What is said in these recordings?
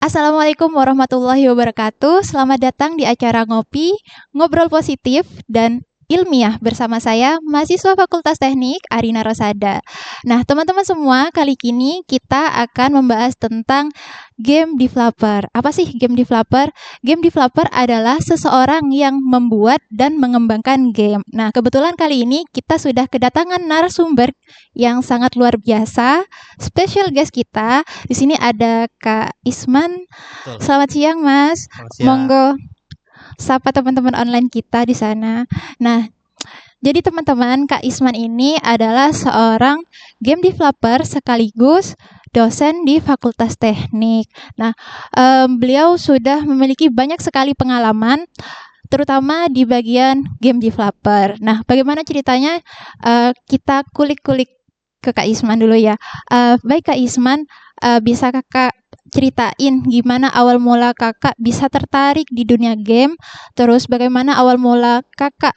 Assalamualaikum warahmatullahi wabarakatuh. Selamat datang di acara Ngopi, Ngobrol Positif dan Ilmiah bersama saya, mahasiswa Fakultas Teknik Arina Rosada. Nah, teman-teman semua, kali ini kita akan membahas tentang game developer. Apa sih game developer? Game developer adalah seseorang yang membuat dan mengembangkan game. Nah, kebetulan kali ini kita sudah kedatangan narasumber yang sangat luar biasa. Special guest kita di sini ada Kak Isman. Betul. Selamat siang, Mas. Selamat siang. Monggo sapa teman-teman online kita di sana. Nah, jadi teman-teman, Kak Isman ini adalah seorang game developer sekaligus dosen di Fakultas Teknik. Nah, beliau sudah memiliki banyak sekali pengalaman, terutama di bagian game developer. Nah, bagaimana ceritanya? Kita kulik-kulik ke Kak Isman dulu ya. Baik Kak Isman, bisa Kakak ceritain gimana awal mula Kakak bisa tertarik di dunia game, terus bagaimana awal mula Kakak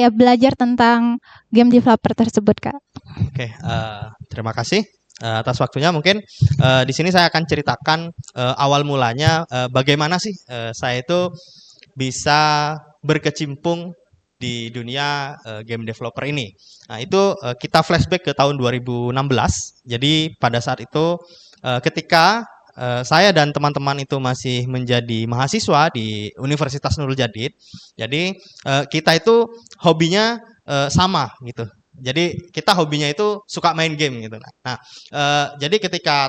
belajar tentang game developer tersebut, Kak? Oke, terima kasih atas waktunya. Mungkin di sini saya akan ceritakan awal mulanya bagaimana sih saya itu bisa berkecimpung di dunia game developer ini. Nah, itu kita flashback ke tahun 2016. Jadi pada saat itu ketika saya dan teman-teman itu masih menjadi mahasiswa di Universitas Nurul Jadid. Jadi kita itu hobinya sama gitu. Jadi kita hobinya itu suka main game gitu. Nah, jadi ketika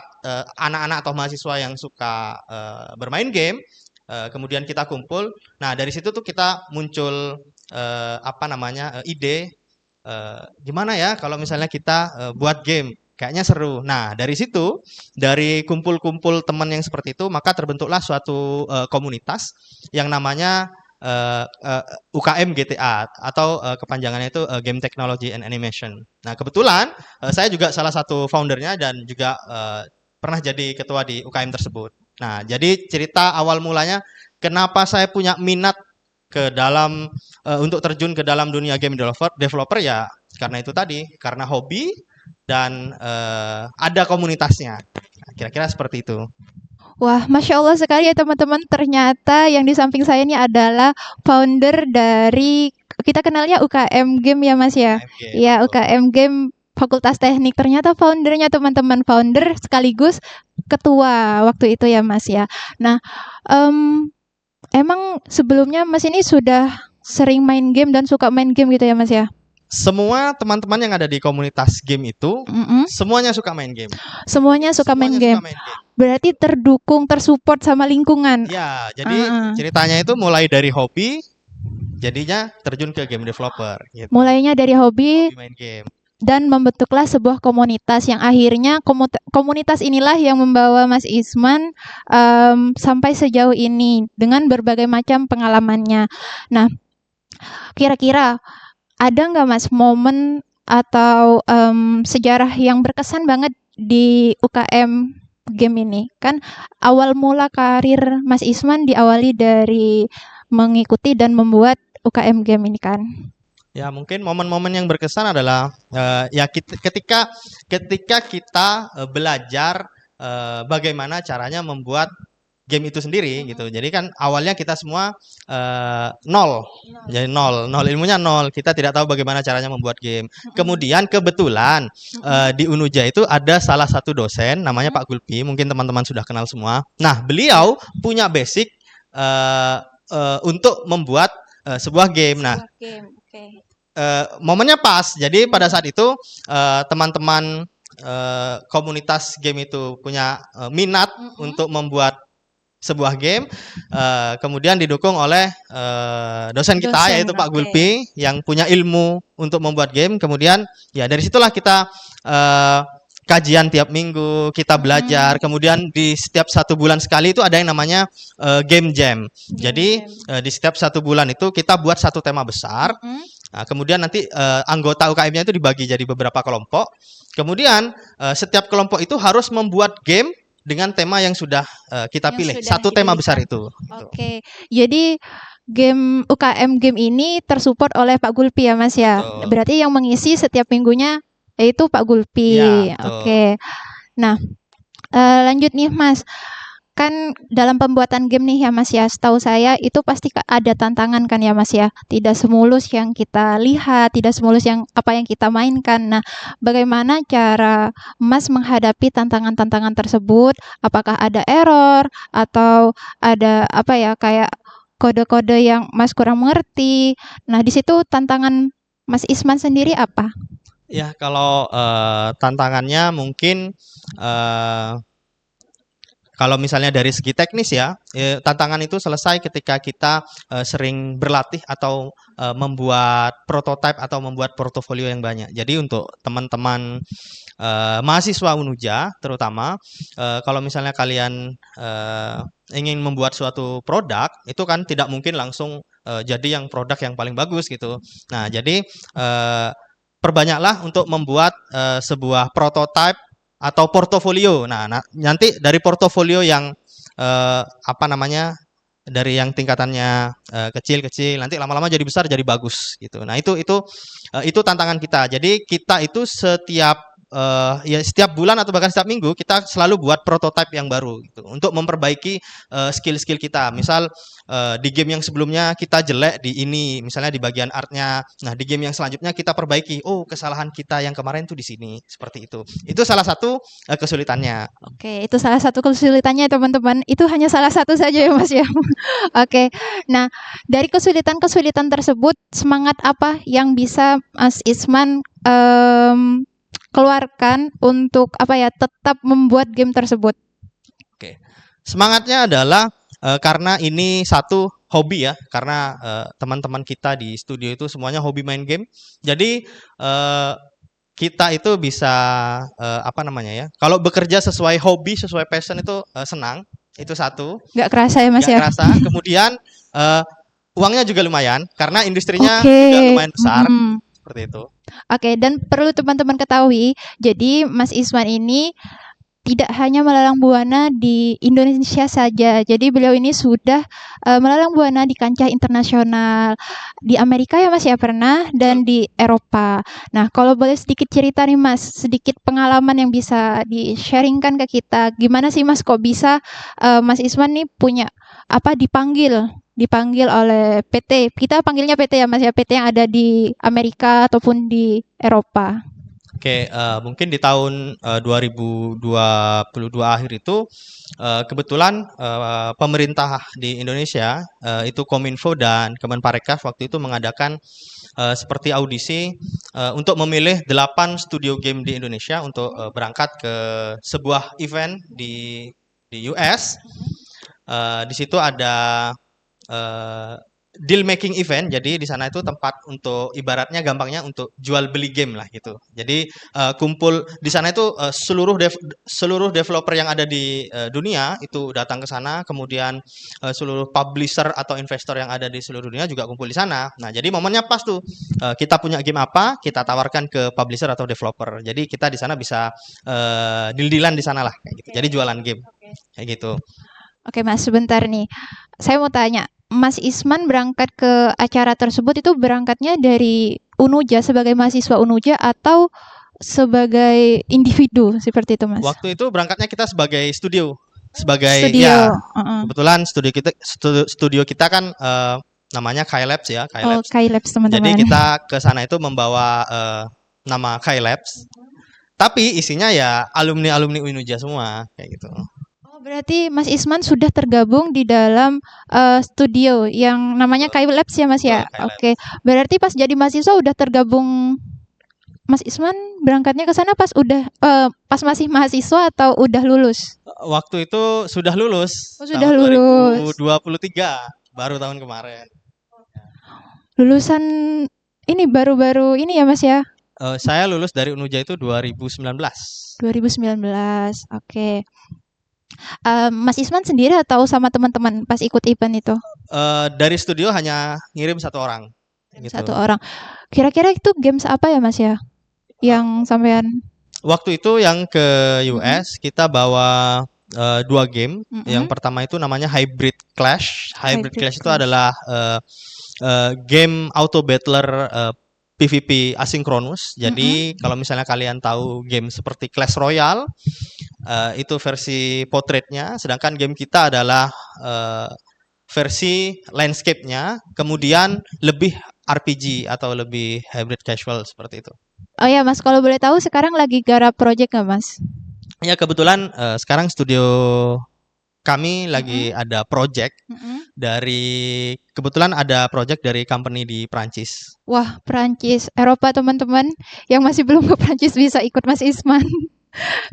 anak-anak atau mahasiswa yang suka bermain game, kemudian kita kumpul. Nah, dari situ tuh kita muncul ide gimana ya kalau misalnya kita buat game. Kayaknya seru. Nah, dari situ, dari kumpul-kumpul teman yang seperti itu, maka terbentuklah suatu komunitas yang namanya UKM GTA atau kepanjangannya itu Game Technology and Animation. Nah, kebetulan saya juga salah satu foundernya dan juga pernah jadi ketua di UKM tersebut. Nah, jadi cerita awal mulanya kenapa saya punya minat ke dalam untuk terjun ke dalam dunia game developer ya karena itu tadi, karena hobi dan ada komunitasnya. Nah, kira-kira seperti itu. Wah, Masya Allah sekali ya teman-teman. Ternyata yang di samping saya ini adalah founder dari, kita kenalnya UKM Game ya Mas ya? UKM Iya, betul. UKM Game Fakultas Teknik. Ternyata foundernya teman-teman, founder sekaligus ketua waktu itu ya Mas ya. Nah, emang sebelumnya Mas ini sudah sering main game dan suka main game gitu ya Mas ya? Semua teman-teman yang ada di komunitas game itu Mm-mm. semuanya suka main game. Semuanya suka main game. Berarti terdukung, tersupport sama lingkungan. Ya, jadi ceritanya itu mulai dari hobi, jadinya terjun ke game developer. Gitu. Mulainya dari hobi main game. Dan membentuklah sebuah komunitas yang akhirnya komunitas inilah yang membawa Mas Isman sampai sejauh ini dengan berbagai macam pengalamannya. Nah, kira-kira ada nggak Mas momen atau sejarah yang berkesan banget di UKM game ini? Kan awal mula karir Mas Isman diawali dari mengikuti dan membuat UKM game ini kan? Ya, mungkin momen-momen yang berkesan adalah ketika kita belajar bagaimana caranya membuat game itu sendiri gitu. Jadi kan awalnya kita semua nol. Jadi nol ilmunya nol. Kita tidak tahu bagaimana caranya membuat game. Kemudian kebetulan di Unuja itu ada salah satu dosen namanya Pak Gulpi, mungkin teman-teman sudah kenal semua. Nah, beliau punya basic untuk membuat sebuah game. Nah, momennya pas. Jadi pada saat itu teman-teman komunitas game itu punya minat untuk membuat sebuah game, kemudian didukung oleh dosen kita yaitu Pak Gulpi yang punya ilmu untuk membuat game. Kemudian ya dari situlah kita kajian tiap minggu, kita belajar. Kemudian di setiap 1 bulan sekali itu ada yang namanya game jam. Jadi di setiap 1 bulan itu kita buat satu tema besar. Nah, kemudian nanti anggota UKM-nya itu dibagi jadi beberapa kelompok. Kemudian setiap kelompok itu harus membuat game dengan tema yang sudah kita pilih. Satu tema besar itu. Oke. Jadi game UKM game ini tersupport oleh Pak Gulpi ya Mas ya. Betul. Berarti yang mengisi setiap minggunya yaitu Pak Gulpi. Ya, Oke. Nah, Lanjut nih Mas, kan dalam pembuatan game nih ya Mas ya, setahu saya itu pasti ada tantangan kan ya Mas ya, tidak semulus yang kita lihat, tidak semulus yang apa yang kita mainkan. Nah, bagaimana cara Mas menghadapi tantangan-tantangan tersebut? Apakah ada error atau ada apa ya, kayak kode-kode yang Mas kurang mengerti? Nah, di situ tantangan Mas Isman sendiri apa? Ya, kalau tantangannya mungkin eh, kalau misalnya dari segi teknis ya, tantangan itu selesai ketika kita sering berlatih atau membuat prototipe atau membuat portofolio yang banyak. Jadi untuk teman-teman mahasiswa Unuja terutama, kalau misalnya kalian ingin membuat suatu produk, itu kan tidak mungkin langsung jadi yang produk yang paling bagus gitu. Nah, jadi perbanyaklah untuk membuat sebuah prototipe atau portofolio. Nah, nanti dari portofolio yang apa namanya, dari yang tingkatannya kecil-kecil, nanti lama-lama jadi besar, jadi bagus gitu. Nah, itu tantangan kita. Jadi kita itu ya setiap bulan atau bahkan setiap minggu kita selalu buat prototipe yang baru gitu untuk memperbaiki skill-skill kita. Misal di game yang sebelumnya kita jelek di ini, misalnya di bagian artnya. Nah, di game yang selanjutnya kita perbaiki. Oh, kesalahan kita yang kemarin tuh di sini, seperti itu. Itu salah satu kesulitannya. Oke, itu salah satu kesulitannya teman-teman. Itu hanya salah satu saja ya Mas ya. Oke. Nah, dari kesulitan-kesulitan tersebut, semangat apa yang bisa Mas Isman keluarkan untuk apa ya, tetap membuat game tersebut? Oke. Semangatnya adalah karena ini satu hobi ya, karena teman-teman kita di studio itu semuanya hobi main game. Jadi kita itu bisa apa namanya ya? Kalau bekerja sesuai hobi, sesuai passion itu senang. Itu satu. Nggak kerasa ya Mas Nggak ya? kerasa. Kemudian uangnya juga lumayan karena industrinya Oke. juga lumayan besar. Mm-mm. Seperti itu. Oke, dan perlu teman-teman ketahui, jadi Mas Isman ini tidak hanya melalang buana di Indonesia saja. Jadi beliau ini sudah melalang buana di kancah internasional. Di Amerika ya Mas ya pernah, dan di Eropa. Nah, kalau boleh sedikit cerita nih Mas, sedikit pengalaman yang bisa di-sharingkan ke kita. Gimana sih Mas kok bisa Mas Isman nih punya apa, dipanggil oleh PT. Kita panggilnya PT ya Mas ya, PT yang ada di Amerika ataupun di Eropa. Oke, mungkin di tahun 2022 akhir itu kebetulan pemerintah di Indonesia itu Kominfo dan Kemenparekraf waktu itu mengadakan seperti audisi untuk memilih 8 studio game di Indonesia untuk berangkat ke sebuah event di US. Di situ ada deal making event, jadi di sana itu tempat untuk ibaratnya gampangnya untuk jual beli game lah gitu. Jadi kumpul di sana itu seluruh developer yang ada di dunia itu datang ke sana, kemudian seluruh publisher atau investor yang ada di seluruh dunia juga kumpul di sana. Nah, jadi momennya pas tuh kita punya game apa, kita tawarkan ke publisher atau developer. Jadi kita di sana bisa deal-dealan di sana lah kayak gitu. Jadi jualan game kayak gitu. Oke Mas, sebentar nih. Saya mau tanya, Mas Isman berangkat ke acara tersebut itu berangkatnya dari Unuja sebagai mahasiswa Unuja atau sebagai individu seperti itu Mas? Waktu itu berangkatnya kita sebagai studio, sebagai Studio. ya kebetulan studio kita kan namanya Kai Labs ya, Kai Oh, Labs. Kai Labs Jadi teman-teman. kita ke sana itu membawa nama Kai Labs, tapi isinya ya alumni-alumni Unuja semua kayak gitu. Oh, berarti Mas Isman sudah tergabung di dalam studio yang namanya Kai Labs ya Mas ya? Betul, Kai Labs. Oke, berarti pas jadi mahasiswa udah tergabung. Mas Isman berangkatnya ke sana pas pas masih mahasiswa atau udah lulus? Waktu itu sudah lulus. Oh, sudah tahun lulus. 2023, baru tahun kemarin. Lulusan ini baru-baru ini ya Mas ya? Saya lulus dari Unuja itu 2019. 2019. Oke. Mas Isman sendiri atau sama teman-teman pas ikut event itu? Dari studio hanya ngirim satu orang. Gitu. Satu orang. Kira-kira itu games apa ya Mas ya? Yang sampean waktu itu yang ke US kita bawa 2 game. Yang pertama itu namanya Hybrid Clash. Hybrid Clash itu adalah game auto battler PvP asinkronus. Jadi kalau misalnya kalian tahu game seperti Clash Royale, itu versi portraitnya, sedangkan game kita adalah eh, versi landscape-nya, kemudian lebih RPG atau lebih hybrid casual seperti itu. Oh ya Mas, kalau boleh tahu sekarang lagi garap project nggak Mas? Ya kebetulan sekarang studio kami lagi Mm-mm. ada project Mm-mm. kebetulan ada project dari company di Prancis. Wah, Prancis, Eropa teman-teman yang masih belum ke Prancis bisa ikut Mas Isman.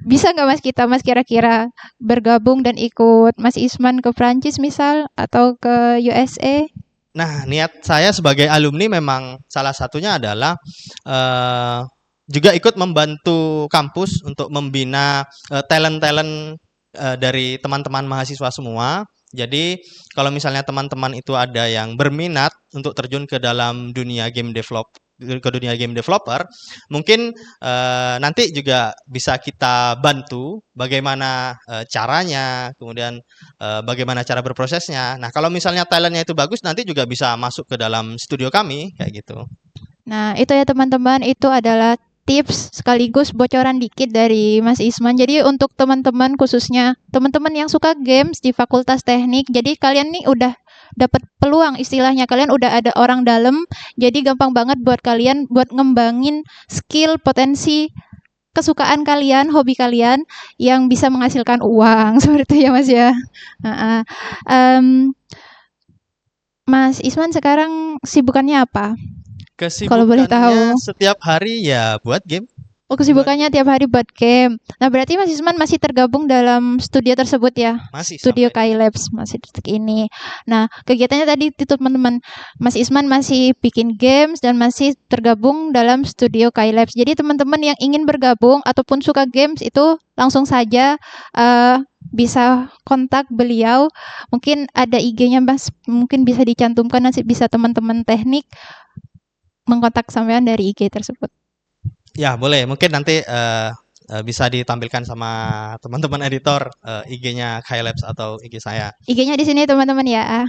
Bisa nggak Mas kita Mas kira-kira bergabung dan ikut Mas Isman ke Prancis misal atau ke USA? Nah, niat saya sebagai alumni memang salah satunya adalah eh, juga ikut membantu kampus untuk membina talent-talent dari teman-teman mahasiswa semua. Jadi, kalau misalnya teman-teman itu ada yang berminat untuk terjun ke dalam dunia game developer, mungkin nanti juga bisa kita bantu bagaimana caranya, kemudian bagaimana cara berprosesnya. Nah, kalau misalnya talentnya itu bagus, nanti juga bisa masuk ke dalam studio kami, kayak gitu. Nah, itu ya teman-teman, itu adalah tips sekaligus bocoran dikit dari Mas Isman. Jadi untuk teman-teman khususnya teman-teman yang suka games di Fakultas Teknik, jadi kalian nih udah dapat peluang istilahnya, kalian udah ada orang dalam, jadi gampang banget buat kalian buat ngembangin skill, potensi, kesukaan kalian, hobi kalian yang bisa menghasilkan uang seperti itu ya Mas ya. Heeh. Mas Isman sekarang sibukannya apa? Kalau boleh Kesibukannya tahu. setiap hari ya buat game. Oh, kesibukannya tiap hari buat game. Nah, berarti Mas Isman masih tergabung dalam studio tersebut ya? Masih Studio sampai Kai Labs masih detik ini. Nah, kegiatannya tadi itu teman-teman. Mas Isman masih bikin games dan masih tergabung dalam studio Kai Labs. Jadi teman-teman yang ingin bergabung ataupun suka games itu langsung saja bisa kontak beliau. Mungkin ada IG-nya Mas, mungkin bisa dicantumkan nanti bisa teman-teman teknik mengkontak sampean dari IG tersebut. ya boleh. Mungkin nanti bisa ditampilkan sama teman-teman editor IG-nya Kylabs atau IG saya. IG-nya di sini teman-teman ya.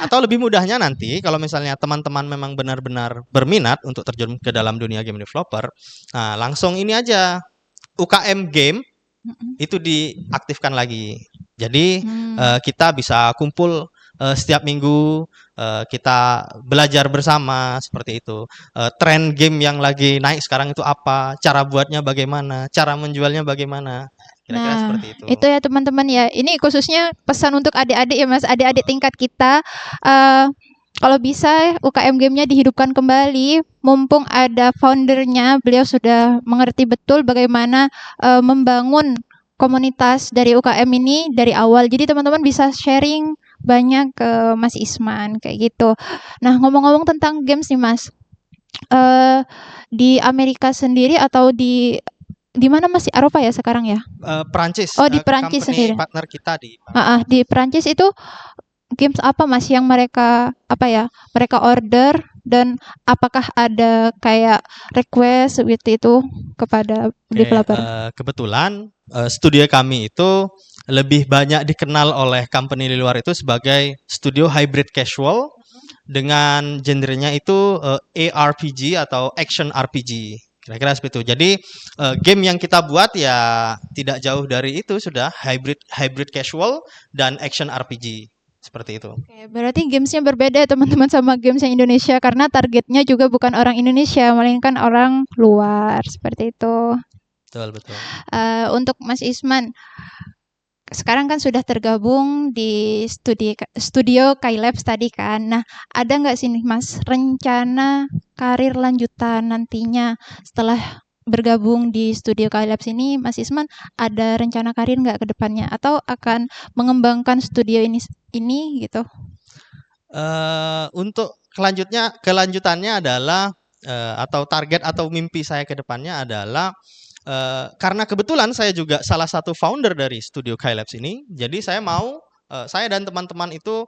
Atau lebih mudahnya nanti kalau misalnya teman-teman memang benar-benar berminat untuk terjun ke dalam dunia game developer, nah langsung ini aja UKM game itu diaktifkan lagi. Jadi kita bisa kumpul setiap minggu, kita belajar bersama seperti itu. Tren game yang lagi naik sekarang itu apa? Cara buatnya bagaimana? Cara menjualnya bagaimana? Kira-kira Nah, seperti itu. itu ya teman-teman ya. Ini khususnya pesan untuk adik-adik ya Mas, adik-adik tingkat kita. Eh kalau bisa UKM game-nya dihidupkan kembali, mumpung ada foundernya, beliau sudah mengerti betul bagaimana membangun komunitas dari UKM ini dari awal. Jadi teman-teman bisa sharing banyak ke Mas Isman kayak gitu. Nah, ngomong-ngomong tentang games nih Mas, di Amerika sendiri atau di mana Mas? Di Eropa ya sekarang ya? Prancis, Oh, di Perancis company sendiri. partner kita di Prancis. Di Perancis itu games apa Mas yang mereka apa ya? Mereka order dan apakah ada kayak request seperti itu kepada developer? Kebetulan studio kami itu lebih banyak dikenal oleh company di luar itu sebagai studio hybrid casual dengan genrenya itu ARPG atau action RPG. Kira-kira seperti itu. Jadi game yang kita buat ya tidak jauh dari itu, sudah hybrid casual dan action RPG seperti itu. Oke, berarti gamesnya berbeda ya teman-teman sama games yang Indonesia karena targetnya juga bukan orang Indonesia melainkan orang luar seperti itu. Betul, betul. Untuk Mas Isman, sekarang kan sudah tergabung di studio Kai Labs tadi kan. Nah, ada nggak sih nih Mas rencana karir lanjutan nantinya setelah bergabung di studio Kai Labs ini, Mas Isman ada rencana karir nggak ke depannya atau akan mengembangkan studio ini gitu? Untuk kelanjutannya adalah atau target atau mimpi saya ke depannya adalah karena kebetulan saya juga salah satu founder dari studio Kai Labs ini, jadi saya mau saya dan teman-teman itu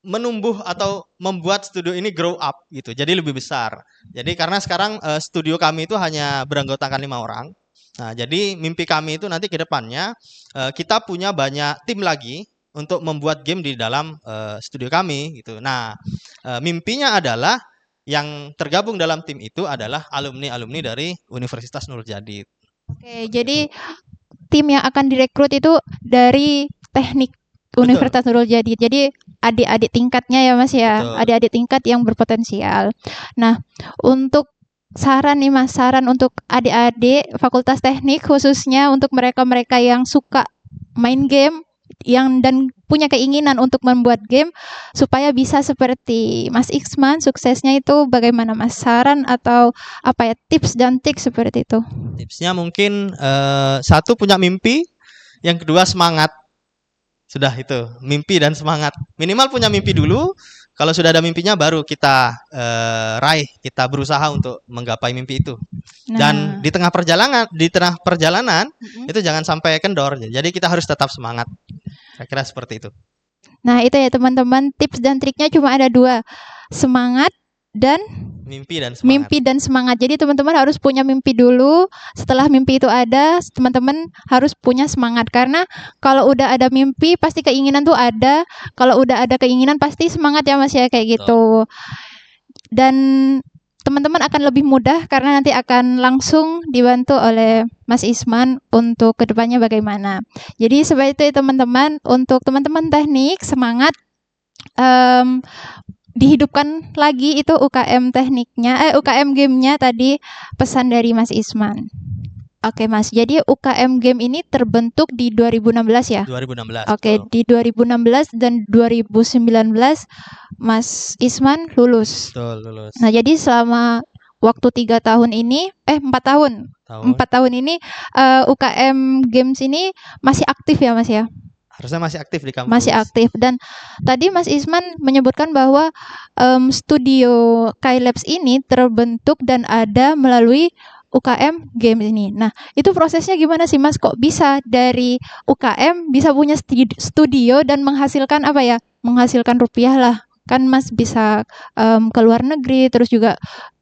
menumbuh atau membuat studio ini grow up gitu, jadi lebih besar. Jadi karena sekarang studio kami itu hanya beranggotakan 5 orang. Nah, jadi mimpi kami itu nanti ke depannya kita punya banyak tim lagi untuk membuat game di dalam studio kami gitu. Nah, mimpinya adalah yang tergabung dalam tim itu adalah alumni-alumni dari Universitas Nurjadid. Oke, jadi tim yang akan direkrut itu dari teknik Betul, Universitas Nurul Jadi. Jadi adik-adik tingkatnya ya Mas ya, betul. adik-adik tingkat yang berpotensial. Nah, untuk saran nih Mas, saran untuk adik-adik Fakultas Teknik khususnya untuk mereka-mereka yang suka main game yang dan punya keinginan untuk membuat game supaya bisa seperti Mas Iksman suksesnya itu bagaimana Mas? Saran atau apa ya tips dan trik seperti itu? Tipsnya mungkin satu punya mimpi, yang kedua semangat. Sudah itu, mimpi dan semangat. Minimal punya mimpi dulu. Kalau sudah ada mimpinya baru kita raih, kita berusaha untuk menggapai mimpi itu. Dan Nah, di tengah perjalanan mm-mm. itu jangan sampai kendor. Jadi kita harus tetap semangat. Saya kira seperti itu. Nah itu ya teman-teman tips dan triknya cuma ada dua, semangat dan Mimpi dan semangat. mimpi dan semangat. Jadi teman-teman harus punya mimpi dulu. Setelah mimpi itu ada, teman-teman harus punya semangat. Karena kalau udah ada mimpi, pasti keinginan tuh ada. Kalau udah ada keinginan, pasti semangat ya Mas ya kayak Betul. gitu. Dan teman-teman akan lebih mudah karena nanti akan langsung dibantu oleh Mas Isman untuk kedepannya bagaimana. Jadi seperti itu ya teman-teman. Untuk teman-teman teknik semangat. Em, dihidupkan lagi itu UKM tekniknya, UKM gamenya tadi pesan dari Mas Isman. Oke Mas, jadi UKM game ini terbentuk di 2016 ya? 2016. Oke, Betul. di 2016 dan 2019 Mas Isman lulus. Betul, lulus. Nah, jadi selama waktu 3 tahun ini, 4 tahun, Tahun. 4 tahun ini UKM Games ini masih aktif ya Mas ya? Harusnya masih aktif di kampus. Masih aktif. Dan tadi Mas Isman menyebutkan bahwa studio Skylabs ini terbentuk dan ada melalui UKM Games ini. Nah, itu prosesnya gimana sih Mas? Kok bisa dari UKM bisa punya studio dan menghasilkan apa ya? Menghasilkan rupiah lah. Kan Mas bisa ke luar negeri, terus juga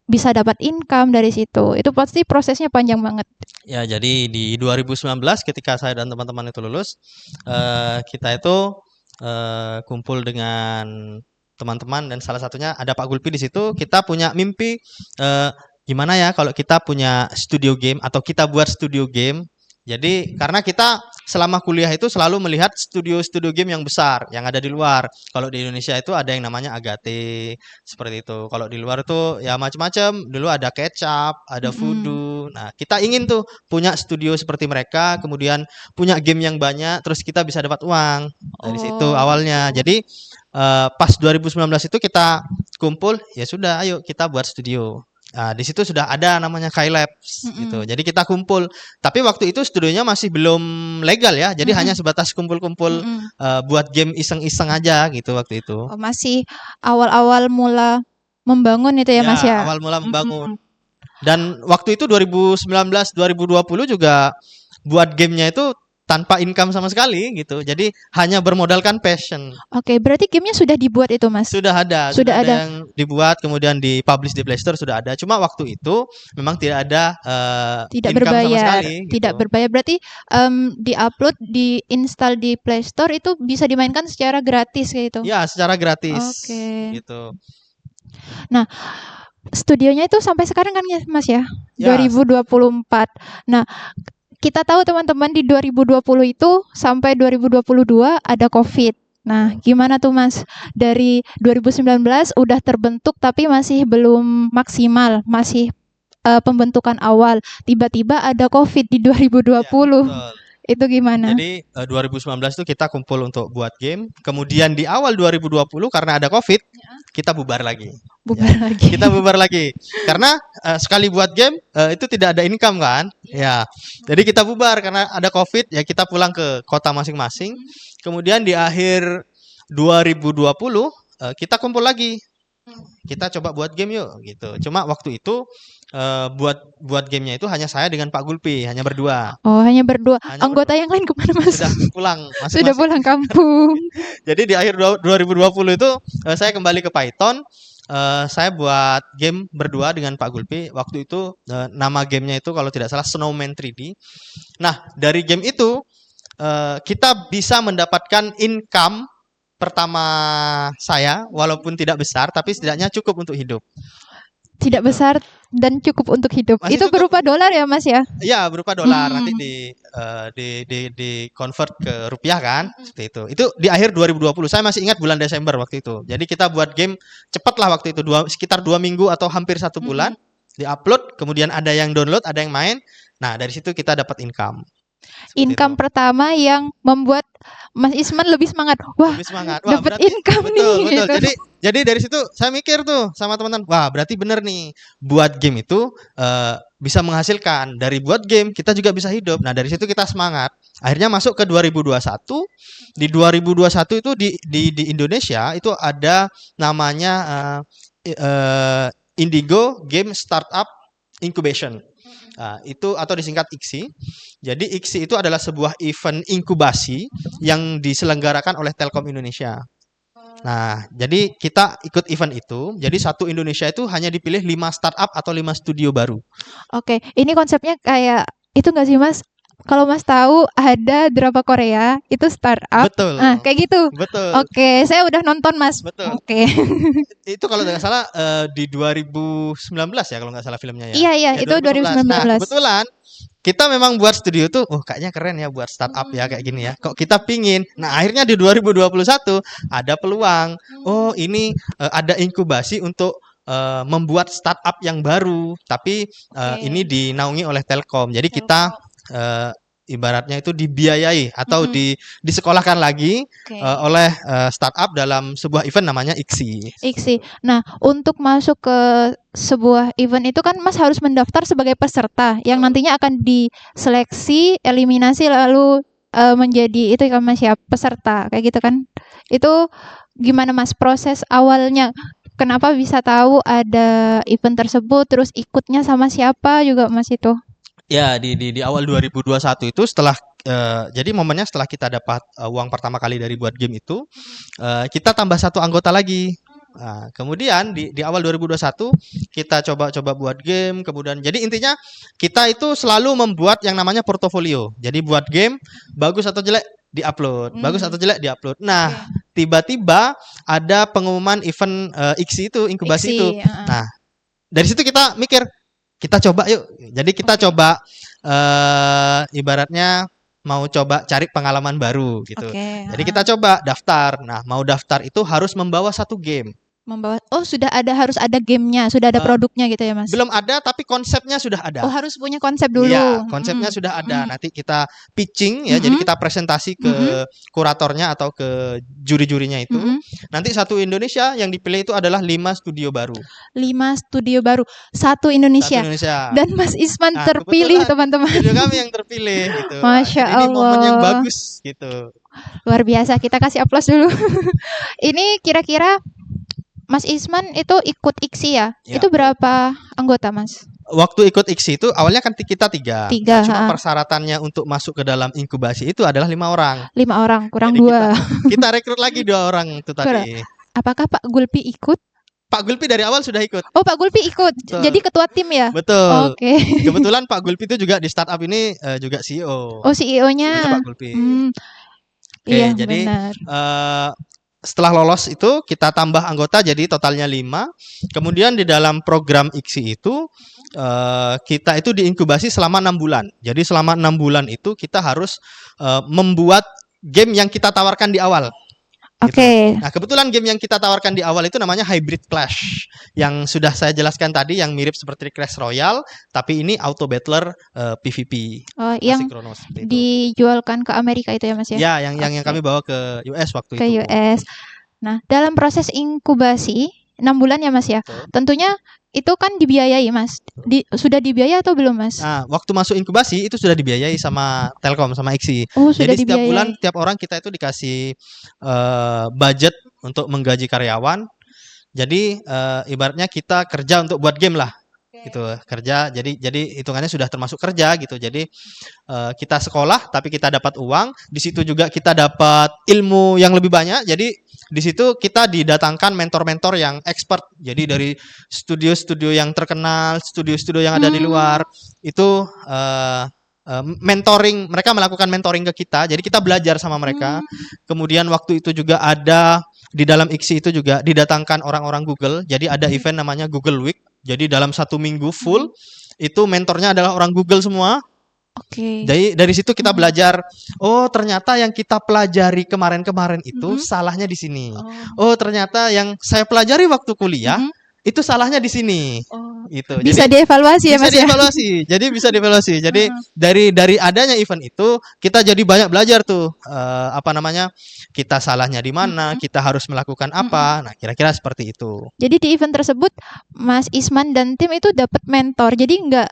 bisa dapat income dari situ. Itu pasti prosesnya panjang banget. Ya, jadi di 2019 ketika saya dan teman-teman itu lulus, kita itu kumpul dengan teman-teman dan salah satunya ada Pak Gulpi di situ. Kita punya mimpi gimana ya kalau kita punya studio game atau kita buat studio game. Jadi karena kita selama kuliah itu selalu melihat studio-studio game yang besar yang ada di luar. Kalau di Indonesia itu ada yang namanya Agate seperti itu. Kalau di luar itu ya macam-macam. Dulu ada Ketchup, ada Voodoo. Nah, kita ingin tuh punya studio seperti mereka, kemudian punya game yang banyak, terus kita bisa dapat uang dari situ Oh, awalnya. gitu. Jadi pas 2019 itu kita kumpul, ya sudah, ayo kita buat studio. Nah, di situ sudah ada namanya Skylabs gitu. Mm-mm. Jadi kita kumpul. Tapi waktu itu studionya masih belum legal ya. Jadi hanya Mm-mm. sebatas kumpul-kumpul Mm-mm. buat game iseng-iseng aja gitu waktu itu. Oh, masih awal-awal mula membangun itu ya Mas Ya, ya? awal mula membangun. Mm-mm. Dan waktu itu 2019, 2020 juga buat gamenya itu tanpa income sama sekali gitu. Jadi hanya bermodalkan passion. Oke, berarti gamenya sudah dibuat itu Mas? Sudah Sudah ada ada. yang dibuat kemudian dipublish di Play Store sudah ada. Cuma waktu itu memang tidak ada Tidak income sama berbayar, sekali tidak gitu. berbayar. Berarti di-upload, di-install di Play Store itu bisa dimainkan secara gratis kayak gitu. Ya, secara gratis Oke. gitu. Nah, studionya itu sampai sekarang kan ya Mas ya? Ya, 2024. Nah, kita tahu teman-teman di 2020 itu sampai 2022 ada COVID. Nah, gimana tuh Mas? Dari 2019 udah terbentuk tapi masih belum maksimal, masih pembentukan awal. Tiba-tiba ada COVID di 2020. betul. Itu gimana? Jadi 2019 itu kita kumpul untuk buat game. Kemudian di awal 2020 karena ada COVID, kita bubar lagi. Bubar lagi. Kita bubar lagi. Karena sekali buat game itu tidak ada income kan? Ya. Jadi kita bubar karena ada COVID, ya kita pulang ke kota masing-masing. Kemudian di akhir 2020 kita kumpul lagi. Kita coba buat game yuk gitu. Cuma waktu itu buat gamenya itu hanya saya dengan Pak Gulpi, hanya berdua. Oh, hanya berdua. Hanya Anggota yang lain kemana Mas? sudah pulang Sudah masing-masing. pulang kampung. Jadi di akhir 2020 itu saya kembali ke Python. Saya buat game berdua dengan Pak Gulpi. Waktu itu nama gamenya itu kalau tidak salah Snowman 3D. Nah, dari game itu kita bisa mendapatkan income pertama saya, walaupun tidak besar, tapi setidaknya cukup untuk hidup. Tidak besar dan cukup untuk hidup. Masih Itu cukup. berupa dolar ya Mas ya? Iya, berupa dolar nanti Hmm. di convert ke rupiah kan, seperti itu. Itu di akhir 2020. Saya masih ingat bulan Desember waktu itu. Jadi kita buat game cepat lah waktu itu, sekitar 2 minggu atau hampir 1 bulan. Diupload, kemudian ada yang download, ada yang main. Nah, dari situ kita dapat income. Seperti Income itu. pertama yang membuat Mas Isman lebih semangat. Wah, Lebih semangat. Wah, dapat berarti income betul, nih betul. gitu. Jadi dari situ saya mikir tuh sama teman-teman, wah, berarti bener nih. Buat game itu bisa menghasilkan. Dari buat game kita juga bisa hidup. Nah, dari situ kita semangat. Akhirnya masuk ke 2021. Di 2021 itu di Indonesia itu ada namanya Indigo Game Startup Incubation. Nah, itu atau disingkat IXI. Jadi IXI itu adalah sebuah event inkubasi yang diselenggarakan oleh Telkom Indonesia. Nah, jadi kita ikut event itu. Jadi satu Indonesia itu hanya dipilih 5 startup atau 5 studio baru. Oke, ini konsepnya kayak itu nggak sih Mas? Kalau Mas tahu ada drama Korea itu startup. Betul. Nah, kayak gitu. Betul. Oke, saya udah nonton Mas. Betul. Oke. Itu kalau nggak salah di 2019 ya kalau nggak salah filmnya ya. Iya, Ya, itu 2019. Nah, 2019. kebetulan kita memang buat studio tuh, kayaknya keren ya buat startup ya kayak gini ya. Kok kita pingin. Nah, akhirnya di 2021 ada peluang. Oh, ini ada inkubasi untuk membuat startup yang baru, tapi ini dinaungi oleh Telkom. Jadi kita ibaratnya itu dibiayai atau disekolahkan lagi oleh startup dalam sebuah event namanya IXI. IXI. Nah, untuk masuk ke sebuah event itu kan Mas harus mendaftar sebagai peserta yang nantinya akan diseleksi, eliminasi lalu menjadi itu kan Mas ya, peserta kayak gitu kan. Itu gimana Mas proses awalnya? Kenapa bisa tahu ada event tersebut, terus ikutnya sama siapa juga Mas itu? Ya, di awal 2021 itu setelah jadi momennya setelah kita dapat uang pertama kali dari buat game itu, kita tambah 1 anggota lagi. Nah, kemudian di awal 2021 kita coba-coba buat game, kemudian jadi intinya kita itu selalu membuat yang namanya portofolio. Jadi buat game bagus atau jelek diupload, bagus atau jelek diupload. Nah, tiba-tiba ada pengumuman event IXI itu, inkubasi itu. Nah, dari situ kita mikir, kita coba yuk. Jadi kita coba ibaratnya mau coba cari pengalaman baru gitu. Jadi kita coba daftar. Nah, mau daftar itu harus membawa 1 game. Harus ada gamenya, sudah ada produknya gitu ya Mas? Belum ada, tapi konsepnya sudah ada. Oh, harus punya konsep dulu. Iya, konsepnya sudah ada. Nanti kita pitching ya, jadi kita presentasi ke kuratornya atau ke juri-jurinya itu. Nanti satu Indonesia yang dipilih itu adalah 5 studio baru. 5 studio baru, satu Indonesia. Dan Mas Isman terpilih teman-teman. Studio kami yang terpilih gitu. Masya Allah. Ini momen yang bagus gitu. Luar biasa, kita kasih aplaus dulu. Ini kira-kira Mas Isman itu ikut IXI ya? Itu berapa anggota Mas? Waktu ikut IXI itu awalnya kan kita 3. Nah, cuma persyaratannya untuk masuk ke dalam inkubasi itu adalah 5 orang. 5 orang, kurang Jadi 2. Kita rekrut lagi 2 orang itu tadi. Apakah Pak Gulpi ikut? Pak Gulpi dari awal sudah ikut. Oh, Pak Gulpi ikut. Betul. Jadi ketua tim ya? Betul. Oke. Kebetulan Pak Gulpi itu juga di startup ini juga CEO. Oh, CEO-nya. Pak Gulpi. Iya, jadi benar. Setelah lolos itu kita tambah anggota jadi totalnya 5. Kemudian di dalam program IXI itu kita itu diinkubasi selama 6 bulan. Jadi selama 6 bulan itu kita harus membuat game yang kita tawarkan di awal. Gitu. Nah, kebetulan game yang kita tawarkan di awal itu namanya Hybrid Clash. Yang sudah saya jelaskan tadi yang mirip seperti Clash Royale, tapi ini auto battler PVP. Oh, yang dijualkan ke Amerika itu ya Mas ya? Ya, yang kami bawa ke US waktu itu. Ke US. Nah, dalam proses inkubasi 6 bulan ya Mas ya. Tentunya itu kan dibiayai Mas. Sudah dibiayai atau belum Mas? Nah, waktu masuk inkubasi itu sudah dibiayai sama Telkom, sama IXI. Oh, sudah jadi dibiayai. Setiap bulan tiap orang kita itu dikasih budget untuk menggaji karyawan. Jadi ibaratnya kita kerja untuk buat game lah. Gitu, kerja jadi hitungannya sudah termasuk kerja gitu. Jadi kita sekolah tapi kita dapat uang, di situ juga kita dapat ilmu yang lebih banyak. Jadi di situ kita didatangkan mentor-mentor yang expert. Jadi dari studio-studio yang terkenal, studio-studio yang ada di luar itu mentoring, mereka melakukan mentoring ke kita. Jadi kita belajar sama mereka. Kemudian waktu itu juga ada di dalam IXI itu juga didatangkan orang-orang Google. Jadi ada event namanya Google Week. Jadi dalam 1 minggu full itu mentornya adalah orang Google semua. Oke. Jadi dari situ kita belajar, oh ternyata yang kita pelajari kemarin-kemarin itu salahnya di sini. Oh ternyata yang saya pelajari waktu kuliah itu salahnya di sini. Oh. Gitu. Bisa Jadi dievaluasi ya bisa Mas ya? dievaluasi. Jadi bisa dievaluasi. Jadi dari adanya event itu kita jadi banyak belajar tuh apa namanya? Kita salahnya di mana, kita harus melakukan apa. Nah, kira-kira seperti itu. Jadi di event tersebut Mas Isman dan tim itu dapat mentor. Jadi nggak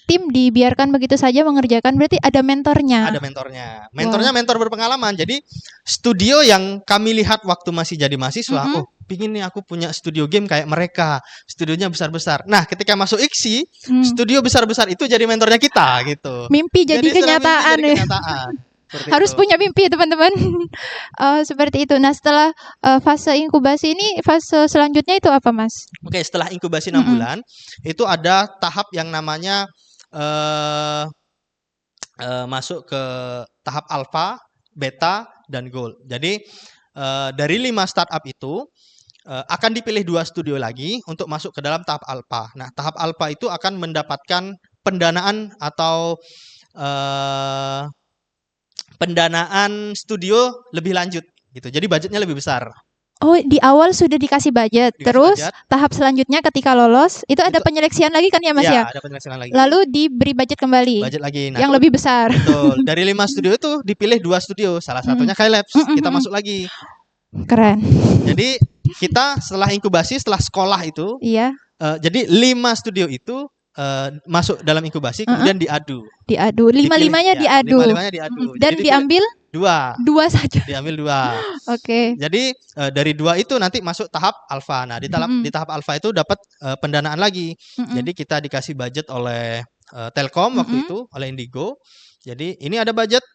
tim dibiarkan begitu saja mengerjakan, berarti ada mentornya. Ada mentornya. Mentornya mentor berpengalaman. Jadi studio yang kami lihat waktu masih jadi mahasiswa, oh pingin nih aku punya studio game kayak mereka. Studionya besar-besar. Nah, ketika masuk IKSI, studio besar-besar itu jadi mentornya kita gitu. Mimpi jadi kenyataan. Mimpi jadi kenyataan. Harus punya mimpi teman-teman. Seperti itu. Nah setelah fase inkubasi ini, fase selanjutnya itu apa Mas? Oke, setelah inkubasi 6 bulan, itu ada tahap yang namanya masuk ke tahap alpha, beta, dan gold. Jadi dari 5 startup itu akan dipilih 2 studio lagi untuk masuk ke dalam tahap alpha. Nah, tahap alpha itu akan mendapatkan pendanaan atau pendanaan studio lebih lanjut gitu. Jadi budgetnya lebih besar. Oh, di awal sudah dikasih budget. Terus tahap selanjutnya ketika lolos itu ada penyeleksian lagi kan ya Mas ya? Ada penyeleksian lagi. Lalu diberi budget kembali. Budget lagi. Nah, yang lebih besar. Betul. Dari 5 studio itu dipilih 2 studio. Salah satunya Skylabs. Kita masuk lagi. Keren. Jadi kita setelah inkubasi, setelah sekolah itu, jadi 5 studio itu masuk dalam inkubasi, kemudian diadu. Diadu. Lima-limanya diadu. Lima-limanya diadu. Dan jadi diambil 2 saja. Diambil 2. Oke. Jadi dari 2 itu nanti masuk tahap alfa. Nah, di tahap alfa itu dapat pendanaan lagi. Jadi kita dikasih budget oleh Telkom waktu itu, oleh Indigo. Jadi ini ada budget,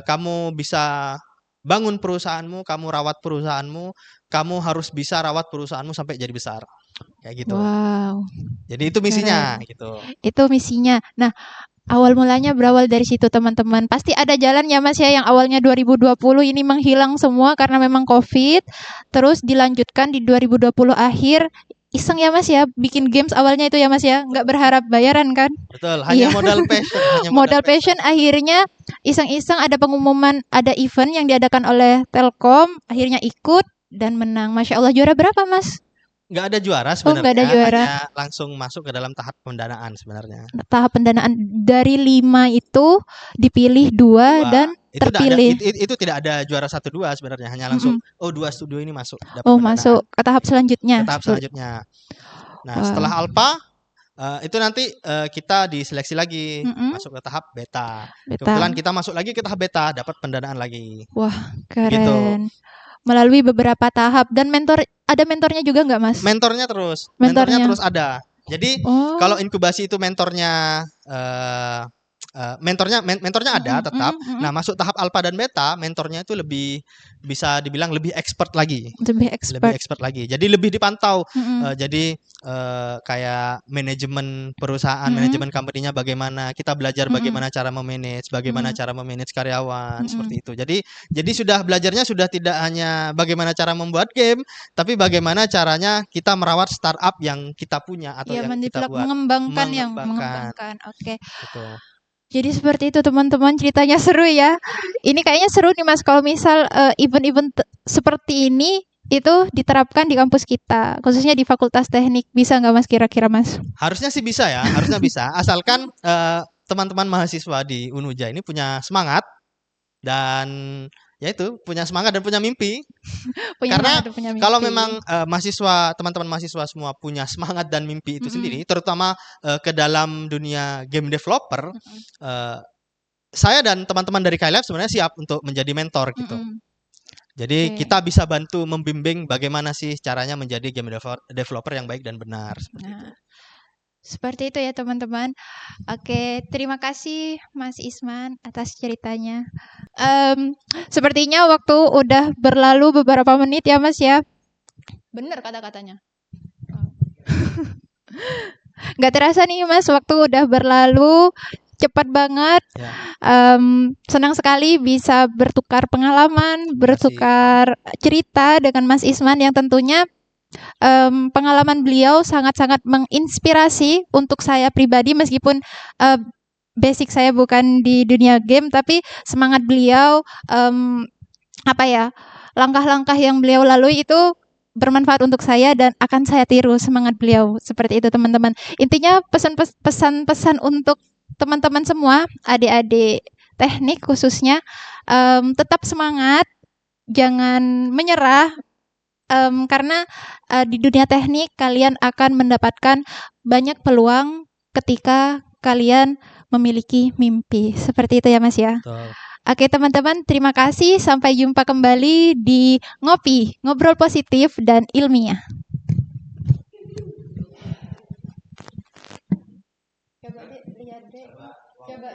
kamu bisa bangun perusahaanmu, kamu rawat perusahaanmu, kamu harus bisa rawat perusahaanmu sampai jadi besar. Kayak gitu. Wow. Jadi itu misinya gitu. Itu misinya. Nah, awal mulanya berawal dari situ teman-teman. Pasti ada jalan ya Mas ya, yang awalnya 2020 ini menghilang semua karena memang Covid. Terus dilanjutkan di 2020 akhir. Iseng ya Mas ya, bikin games awalnya itu ya Mas ya, nggak berharap bayaran kan? Betul, hanya modal passion. Modal passion. Akhirnya iseng-iseng ada pengumuman, ada event yang diadakan oleh Telkom. Akhirnya ikut dan menang. Masya Allah, juara berapa Mas? Nggak ada juara sebenarnya. Nggak ada juara. Hanya langsung masuk ke dalam tahap pendanaan sebenarnya. Tahap pendanaan dari 5 itu dipilih 2 dan terpilih. Itu tidak ada juara 1-2 sebenarnya. Hanya langsung, 2 studio ini masuk. Masuk ke tahap selanjutnya. Ke tahap selanjutnya. Nah, setelah alpha, itu nanti kita diseleksi lagi. Masuk ke tahap beta. Kebetulan kita masuk lagi ke tahap beta, dapat pendanaan lagi. Wah, keren. Gitu. melalui beberapa tahap. Dan ada mentornya juga nggak, Mas? Mentornya terus ada. Jadi kalau inkubasi itu mentornya mentornya ada tetap. Nah, masuk tahap alpha dan beta, mentornya itu lebih bisa dibilang lebih expert lagi. Lebih expert lagi. Jadi lebih dipantau. Jadi kayak manajemen perusahaan, manajemen company-nya bagaimana, kita belajar bagaimana cara memanage, bagaimana cara memanage karyawan, seperti itu. Jadi sudah belajarnya sudah tidak hanya bagaimana cara membuat game, tapi bagaimana caranya kita merawat startup yang kita punya atau yang kita buat. Mengembangkan. Oke. Betul. Jadi seperti itu teman-teman, ceritanya seru ya. Ini kayaknya seru nih Mas kalau misal event-event seperti ini itu diterapkan di kampus kita, khususnya di Fakultas Teknik. Bisa nggak Mas kira-kira Mas? Harusnya sih bisa ya, harusnya bisa. Asalkan teman-teman mahasiswa di Unuja ini punya semangat dan yaitu punya semangat dan punya mimpi. Karena kalau memang teman-teman mahasiswa semua punya semangat dan mimpi itu sendiri, terutama ke dalam dunia game developer, saya dan teman-teman dari Skylabs sebenarnya siap untuk menjadi mentor gitu. Jadi kita bisa bantu membimbing bagaimana sih caranya menjadi game developer yang baik dan benar. Seperti itu ya teman-teman. Oke, terima kasih Mas Isman atas ceritanya. Sepertinya waktu udah berlalu beberapa menit ya Mas ya. Bener kata-katanya. Nggak terasa nih Mas, waktu udah berlalu cepat banget. Senang sekali bisa bertukar pengalaman, bertukar cerita dengan Mas Isman yang tentunya pengalaman beliau sangat-sangat menginspirasi untuk saya pribadi meskipun basic saya bukan di dunia game, tapi semangat beliau, apa ya, langkah-langkah yang beliau lalui itu bermanfaat untuk saya dan akan saya tiru semangat beliau. Seperti itu teman-teman. Intinya pesan-pesan untuk teman-teman semua, adik-adik teknik khususnya, tetap semangat, jangan menyerah, karena di dunia teknik kalian akan mendapatkan banyak peluang ketika kalian memiliki mimpi. Seperti itu ya Mas ya. Betul. Oke teman-teman, terima kasih. Sampai jumpa kembali di Ngopi, Ngobrol Positif dan Ilmiah. Coba lihat deh, coba